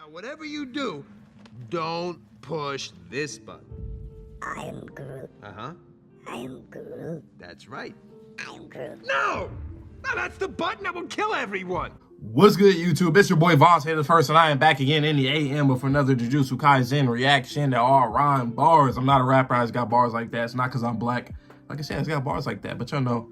Now, whatever you do, don't push this button. I am Groot. Uh-huh. I am Groot. That's right. I am Groot. No! No, that's the button that will kill everyone! What's good, YouTube? It's your boy Voss here, the first, and I am back again in the AM with another Jujutsu Kaisen reaction to all rhyme bars. I'm not a rapper, I just got bars like that. It's not because I'm black. Like I said, I just got bars like that, but y'all know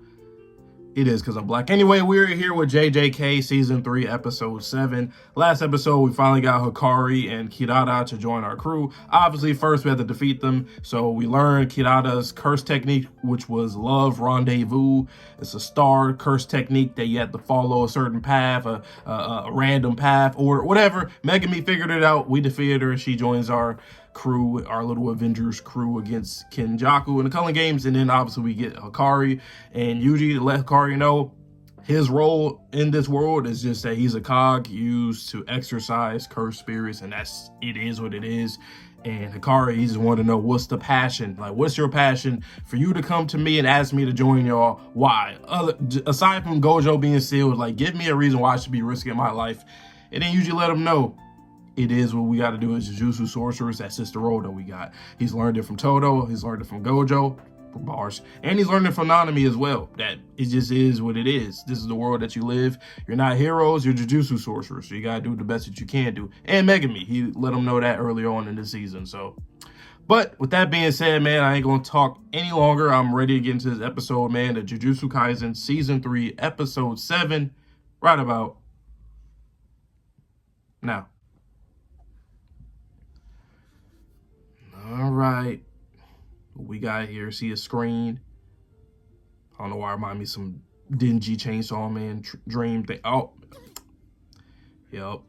it is because I'm black. Anyway, we're here with JJK Season 3, Episode 7. Last episode, we finally got Hikari and Kirada to join our crew. Obviously, first we had to defeat them. So we learned Kirada's curse technique, which was Love Rendezvous. It's a star curse technique that you have to follow a certain path, a random path, or whatever. Megami figured it out. We defeated her, and she joins our crew, our little Avengers crew against Kenjaku in the Culling games. And then obviously we get Hikari and Yuji to let Hikari know his role in this world is just that he's a cog used to exercise cursed spirits, and it is what it is. And Hikari, he just wanted to know, what's the passion? Like, what's your passion for you to come to me and ask me to join y'all? Why? Aside from Gojo being sealed, like, give me a reason why I should be risking my life. And then Yuji let him know it is what we got to do as Jujutsu sorcerers. That's just the role that we got. He's learned it from Todo. He's learned it from Gojo, from bars, and he's learned it from Nanami as well. That it just is what it is. This is the world that you live. You're not heroes. You're Jujutsu sorcerers. So you got to do the best that you can do. And Megami, he let him know that earlier on in the season. So, but with that being said, man, I ain't going to talk any longer. I'm ready to get into this episode, man. The Jujutsu Kaisen Season 3, Episode 7, right about now. All right, what we got here, see a screen. I don't know why it remind me of some dingy Chainsaw Man dream thing. Oh, yep.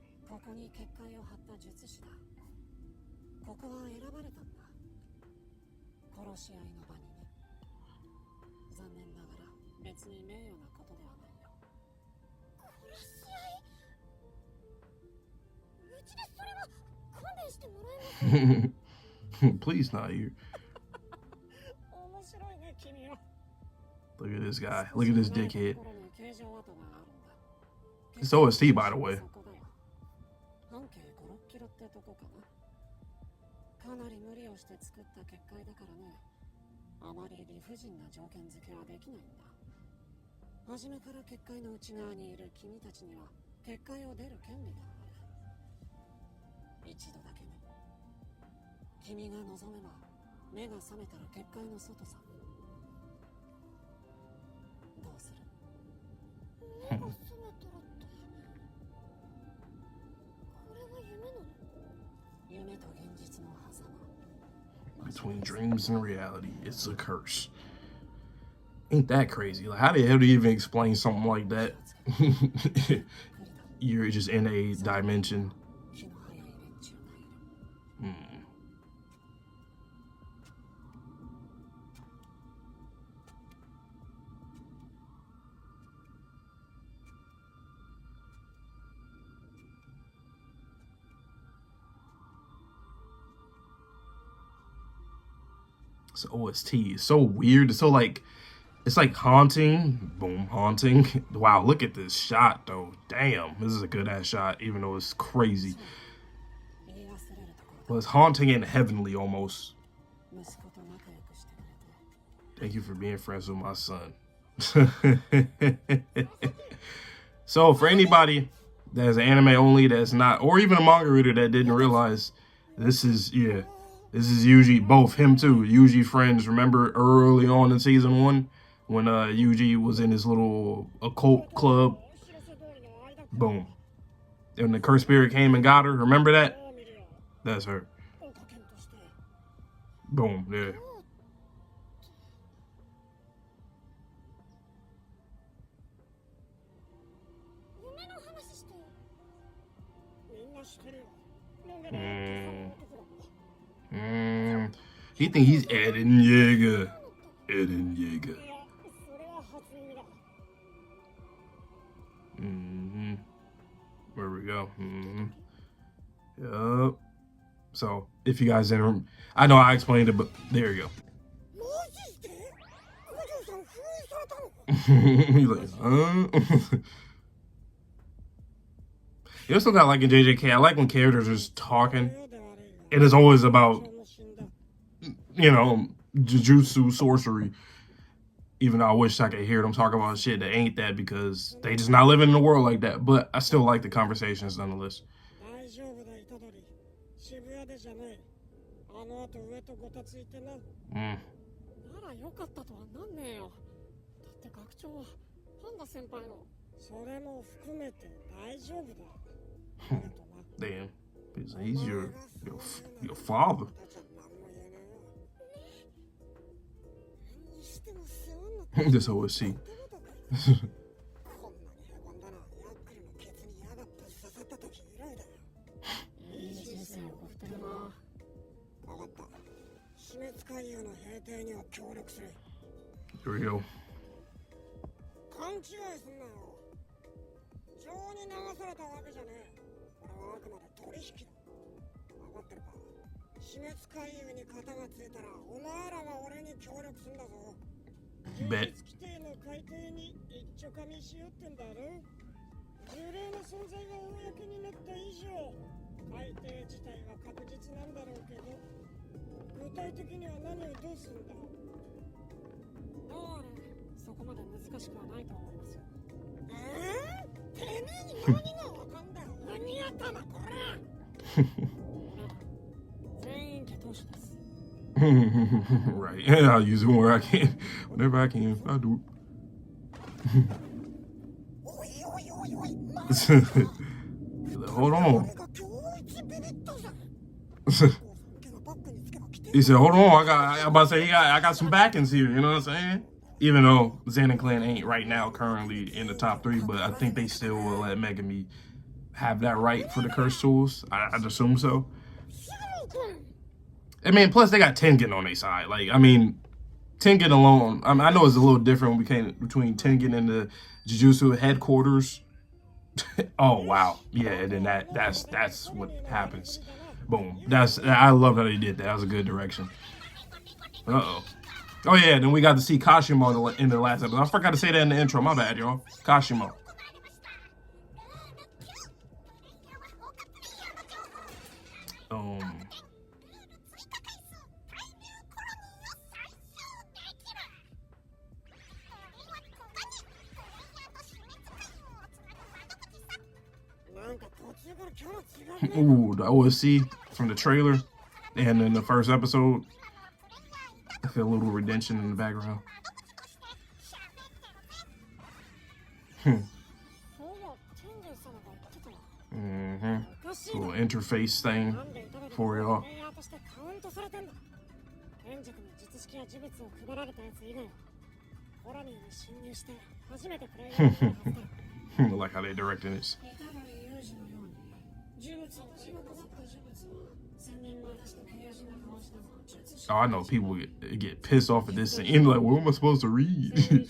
Please not you. Look at this guy. Look at this dickhead. It's OST, by the way. Between dreams and reality, it's a curse. Ain't that crazy? Like, how the hell do you even explain something like that? You're just in a dimension. It's OST. It's so weird. It's so like, it's like haunting. Boom, haunting. Wow, look at this shot though. Damn, this is a good ass shot, even though it's crazy. Well, it's haunting and heavenly almost. Thank you for being friends with my son. So for anybody that's anime only, that's not, or even a manga reader that didn't realize, this is, yeah. This is Yuji, both him too. Yuji friends. Remember early on in season 1 when Yuji was in his little occult club? Boom. And the cursed spirit came and got her. Remember that? That's her. Boom. Yeah. He think he's Eren Yeager. Eren Yeager. Where we go. Yup. So, if you guys didn't, I know I explained it, but there you go. He's like, huh? You also got like in JJK, I like when characters are just talking. It is always about, you know, jujutsu, sorcery. Even though I wish I could hear them talk about shit that ain't that because they just not living in a world like that. But I still like the conversations nonetheless. Mm. Damn. He's your father. This OSC. Here we go. Bet. Right, and I'll use it where I can, whenever I can. I'll do it. Hold on. He said, "Hold on, I'm about to say I got some backings here." You know what I'm saying? Even though Zen and Clan ain't right now currently in the top 3, but I think they still will let Megami have that right for the curse tools. I'd assume so. I mean, plus they got Tengen on their side. Like, I mean, Tengen alone. I know it's a little different between Tengen and the Jujutsu headquarters. Oh wow, yeah, and then that's what happens. Boom. I love how they did that. That was a good direction. Oh yeah, then we got to see Kashimo in the last episode. I forgot to say that in the intro. My bad, y'all. Kashimo. Ooh, the OSC from the trailer and in the first episode. I feel a little redemption in the background. Little interface thing for y'all. I like how they directed this. Oh, I know people get pissed off at this scene. Like, what am I supposed to read?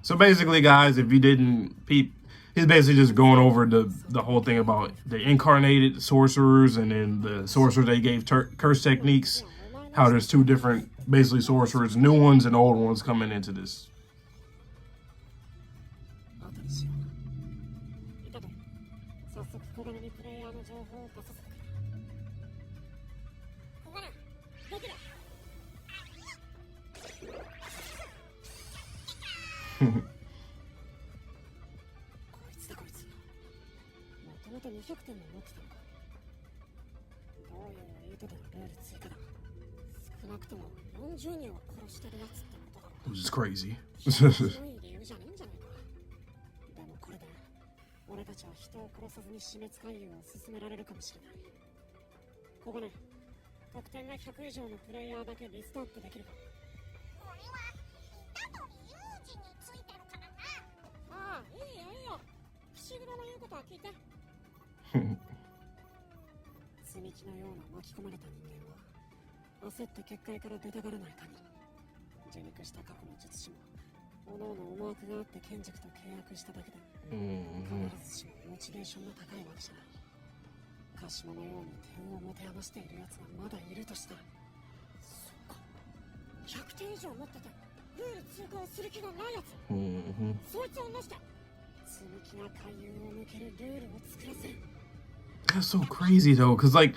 So basically, guys, if you didn't peep, he's basically just going over the whole thing about the incarnated sorcerers and then the sorcerers they gave curse techniques. How there's 2 different, basically, sorcerers, new ones and old ones coming into this. Which is crazy. Mhm. That's so crazy though, cause like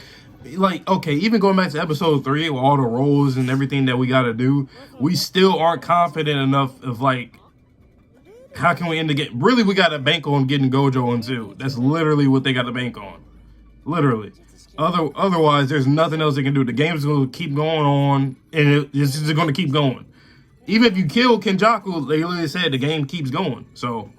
okay, even going back to episode 3 with all the roles and everything that we gotta do, we still aren't confident enough of like how can we end the game. Really, we gotta bank on getting Gojo in 2. That's literally what they gotta bank on. Literally. Otherwise, there's nothing else they can do. The game's gonna keep going on, and it's just gonna keep going. Even if you kill Kenjaku, they literally said the game keeps going. So.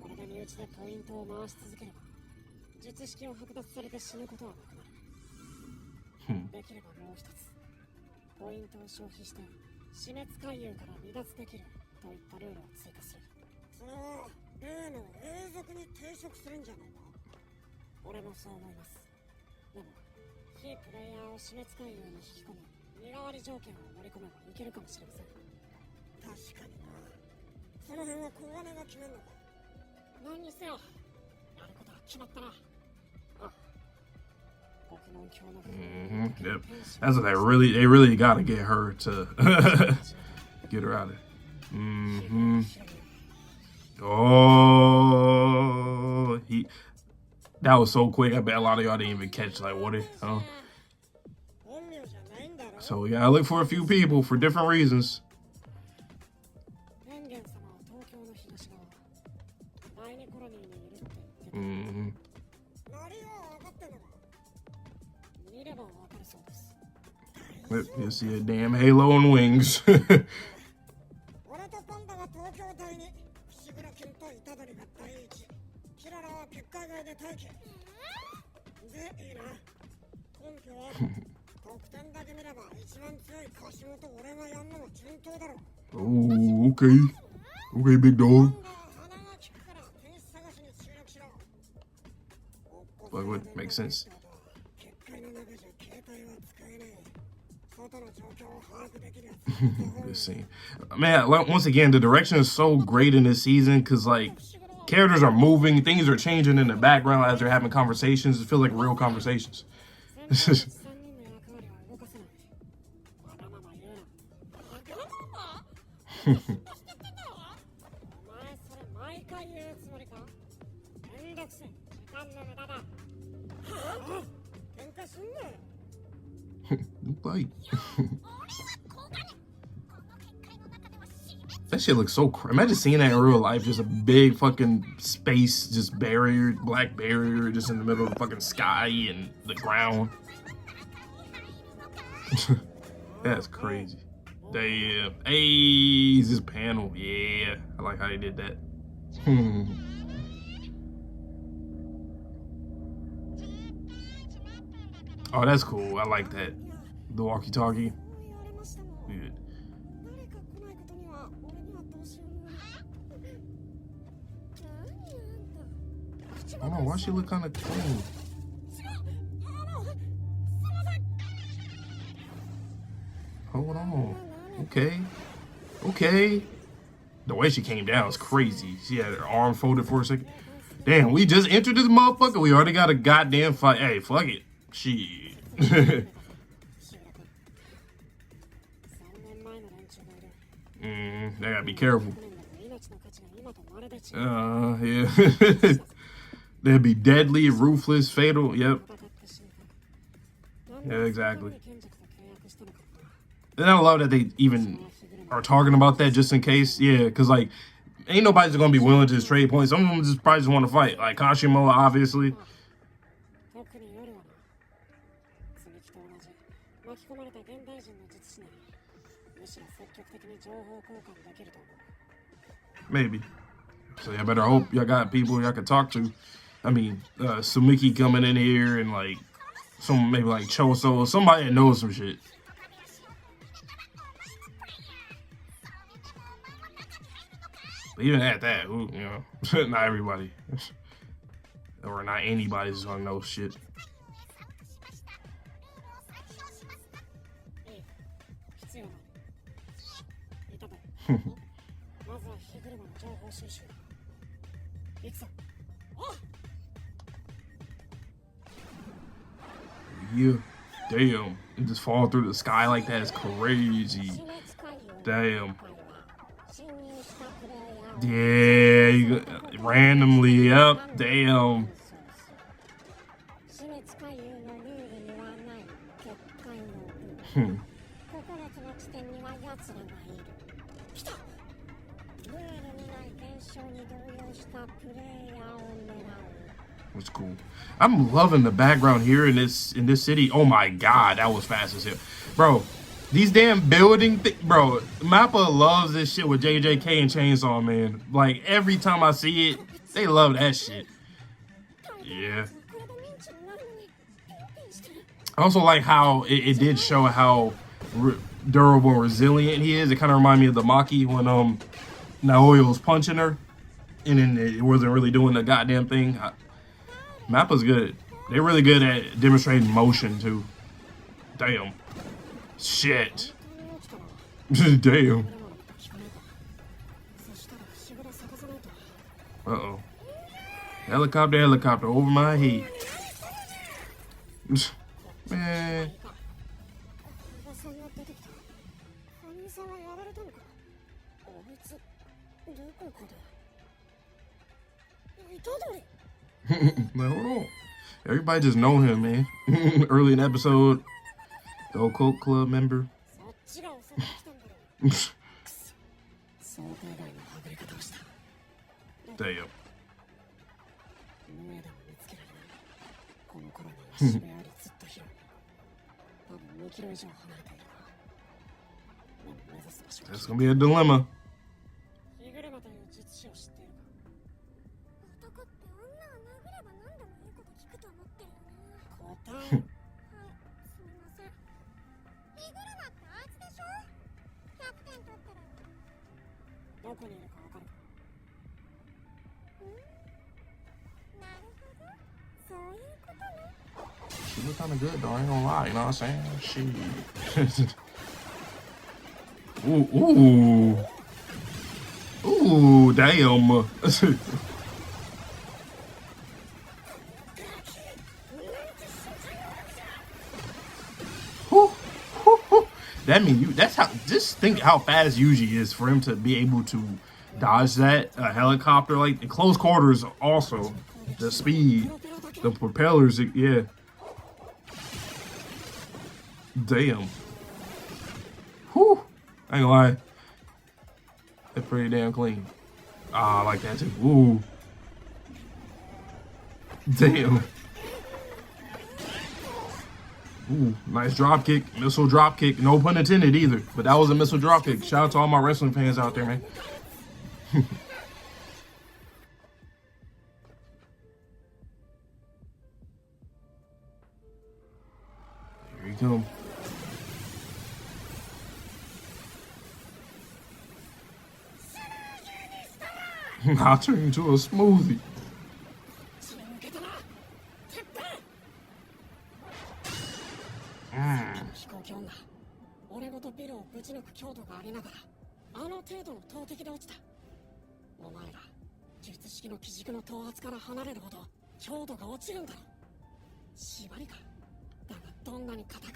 Yep. That's what they really gotta get her to get her out of there. Oh, that was so quick. I bet a lot of y'all didn't even catch like what it. So we gotta look for a few people for different reasons. You see a damn halo and wings. Oh, okay. Okay, big dog. But would make sense. This scene, man. Once again, the direction is so great in this season because like characters are moving, things are changing in the background as they're having conversations. It feels like real conversations. Like, that shit looks so crazy. Imagine seeing that in real life. Just a big fucking space, just barrier, black barrier, just in the middle of the fucking sky and the ground. That's crazy. Damn. Hey, this panel. Yeah. I like how they did that. Oh, that's cool. I like that. The walkie-talkie. Good. I don't know, why she look kind of clean? Hold on. Okay. Okay. The way she came down is crazy. She had her arm folded for a second. Damn, we just entered this motherfucker. We already got a goddamn fight. Hey, fuck it. Shit. They gotta be careful. Yeah. They'd be deadly, ruthless, fatal. Yep. Yeah, exactly. And I love that they even are talking about that just in case. Yeah, because like, ain't nobody's gonna be willing to just trade points. Some of them just probably just want to fight. Like Kashimo, obviously. Maybe. So I better hope y'all got people y'all can talk to. I mean, Sumiki coming in here and like maybe like Choso, somebody that knows some shit. But even at that, who, you know, not everybody or not anybody's gonna know shit. Yeah, damn, it just fall through the sky like that is crazy. Damn. Yeah, randomly, yep, damn. That's cool. I'm loving the background here in this city. Oh my god, that was fast as hell, bro. These damn building, bro. Mappa loves this shit with JJK and Chainsaw Man. Like every time I see it, they love that shit. Yeah. I also like how it did show how durable and resilient he is. It kind of reminded me of the Maki when Naoya was punching her, and then it wasn't really doing the goddamn thing. Mappa's good. They're really good at demonstrating motion too. Damn. Shit. Damn. Uh-oh. Helicopter, helicopter over my head. Man. Like, hold on. Everybody just know him, man. Early in the episode, the old Coke Club member. Damn. That's gonna be a dilemma. She look kind of good though, I ain't gonna lie, you know what I'm saying? She. Ooh. Ooh, damn. That mean that's how, just think how fast Yuji is for him to be able to dodge that helicopter, like the close quarters also. The speed, the propellers, yeah. Damn. Whew. I ain't gonna lie. That's pretty damn clean. Ah, I like that too. Ooh. Damn. Ooh, nice drop kick, missile drop kick. No pun intended either, but that was a missile drop kick. Shout out to all my wrestling fans out there, man. Here he come. I'll turn into a smoothie.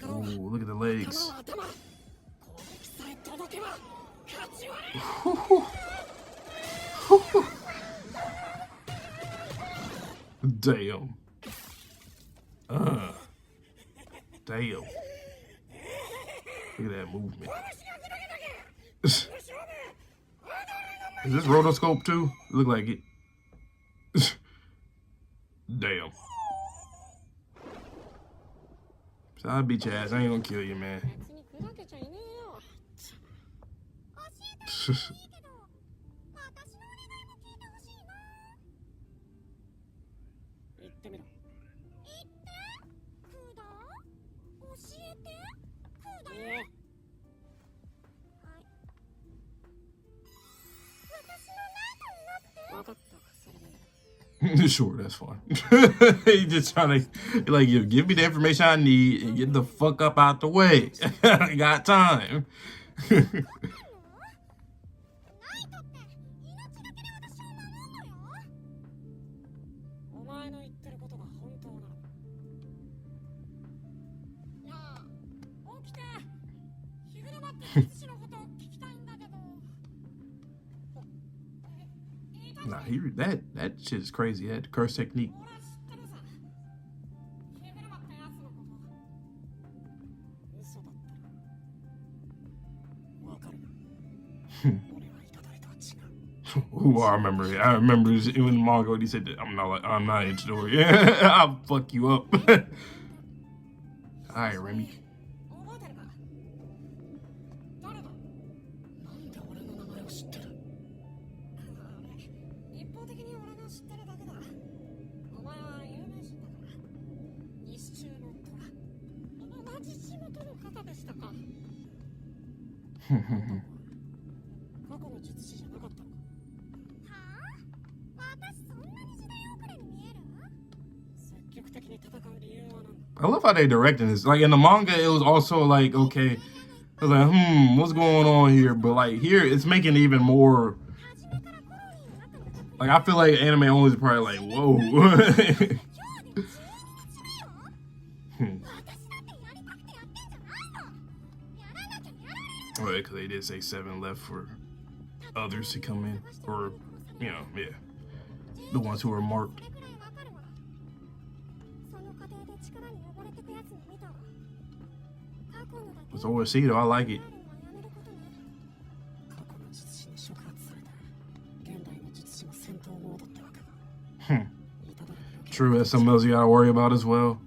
Oh, look at the legs. Damn. Damn. Look at that movement. Is this rotoscope too? Look like it. Damn. So I'll beat your ass. I ain't gonna kill you, man. Sure, that's fine. He just trying to, like, you give me the information I need and get the fuck up out the way. I got time. that shit is crazy. That curse technique. Ooh, I remember it. I remember in the manga when he said that I'm not Itadori. Yeah, I'll fuck you up. Alright, Remy. I love how they directed this. Like in the manga, it was also like, okay, I was like, what's going on here? But like here, it's making it even more. Like I feel like anime only is probably like, whoa. Oh, because they did say 7 left for others to come in, or yeah, the ones who are marked. It's OSC though, I like it. True, that's something else you gotta worry about as well.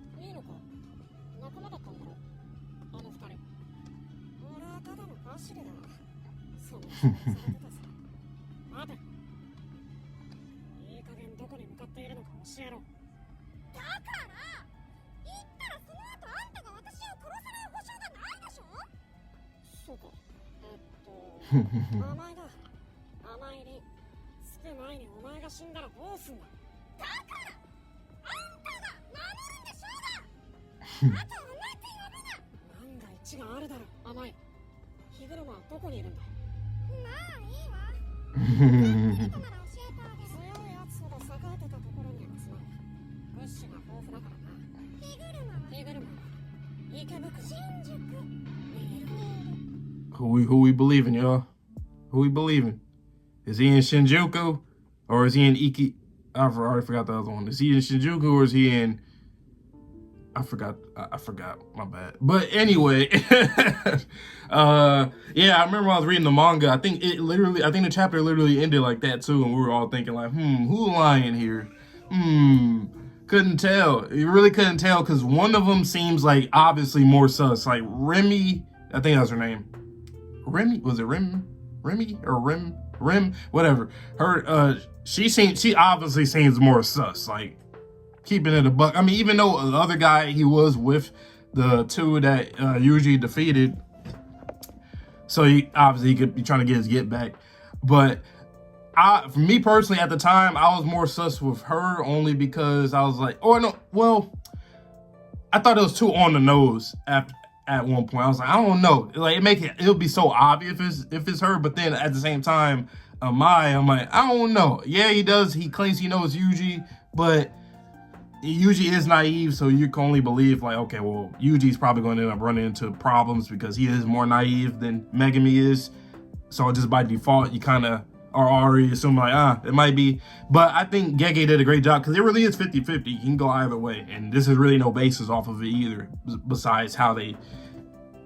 Who we believing, y'all? Who we believing? Is he in Shinjuku or is he in Iki? I already forgot the other one. Is he in Shinjuku or is he in? I forgot. My bad. But anyway, yeah, I remember I was reading the manga. I think the chapter literally ended like that too, and we were all thinking like, who lying here? Couldn't tell. You really couldn't tell because one of them seems like obviously more sus. Like Remy, I think that's her name. Remy, was it Remy or Rim? Whatever. Her, she obviously seems more sus. Like keeping it a buck. I mean, even though the other guy he was with the 2 that Yuji defeated, so he could be trying to get his get back. But for me personally, at the time, I was more sus with her only because I was like, I thought it was too on the nose at one point. I was like, I don't know. Like it'll be so obvious if it's her, but then at the same time, I'm like, I don't know. Yeah, he does. He claims he knows Yuji, but Yuji is naive, so you can only believe like, okay, well, Yuji's probably going to end up running into problems because he is more naive than Megami is. So just by default, you kind of are already assuming like, it might be. But I think Gege did a great job because it really is 50-50. You can go either way. And this is really no basis off of it either, besides how they,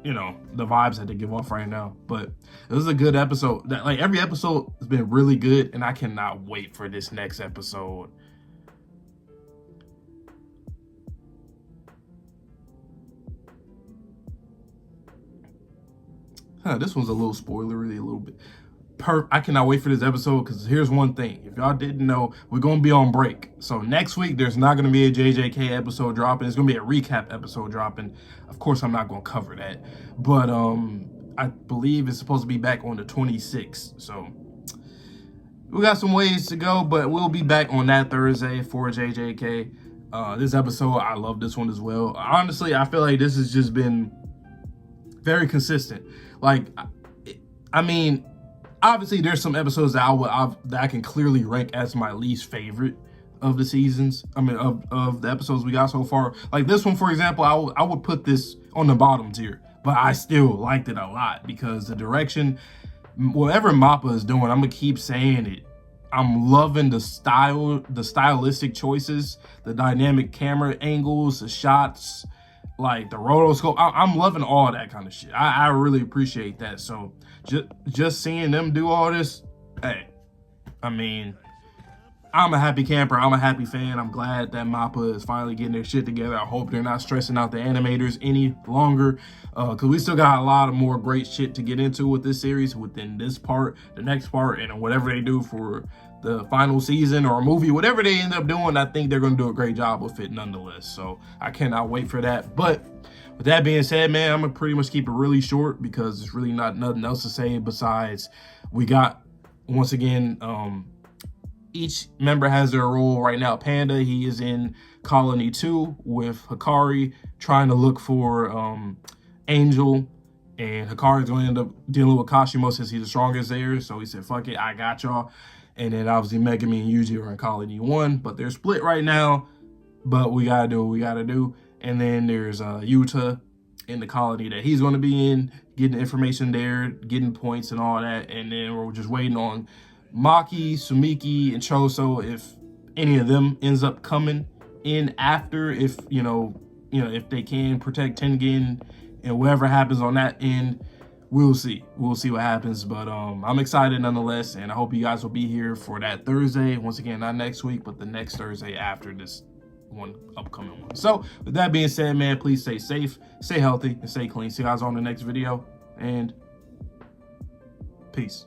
the vibes that they give off right now. But it was a good episode. Like every episode has been really good, and I cannot wait for this next episode. This one's a little spoilery, a little bit. I cannot wait for this episode because here's one thing. If y'all didn't know, we're going to be on break. So next week, there's not going to be a JJK episode dropping. It's going to be a recap episode dropping. Of course, I'm not going to cover that. But I believe it's supposed to be back on the 26th. So we got some ways to go, but we'll be back on that Thursday for JJK. This episode, I love this one as well. Honestly, I feel like this has just been very consistent. Like, I mean, obviously there's some episodes that I can clearly rank as my least favorite of the seasons. I mean, of the episodes we got so far. Like this one, for example, I would put this on the bottom tier, but I still liked it a lot because the direction, whatever Mappa is doing, I'm gonna keep saying it. I'm loving the stylistic choices, the dynamic camera angles, the shots, like the rotoscope. I'm loving all that kind of shit. I really appreciate that. So just seeing them do all this, hey, I mean, I'm a happy camper. I'm a happy fan. I'm glad that MAPPA is finally getting their shit together. I hope they're not stressing out the animators any longer, because we still got a lot of more great shit to get into with this series, within this part, the next part, and whatever they do for the final season or a movie, whatever they end up doing. I think they're going to do a great job with it nonetheless. So I cannot wait for that. But with that being said, man, I'm going to pretty much keep it really short, because there's really not nothing else to say besides we got, once again, each member has their role. Right now, Panda, he is in Colony 2 with Hikari, trying to look for Angel, and Hikari's going to end up dealing with Kashimo since he's the strongest there. So he said, fuck it, I got y'all. And then obviously Megami and Yuji are in Colony 1, but they're split right now. But we got to do what we got to do. And then there's Yuta in the colony that he's going to be in, getting information there, getting points and all that. And then we're just waiting on Maki, Sumiki, and Choso, if any of them ends up coming in after, if if they can protect Tengen, and whatever happens on that end, we'll see what happens. But I'm excited nonetheless, and I hope you guys will be here for that Thursday. Once again, not next week, but the next Thursday after this one upcoming one. So with that being said, man, please stay safe, stay healthy, and stay clean. See you guys on the next video, and peace.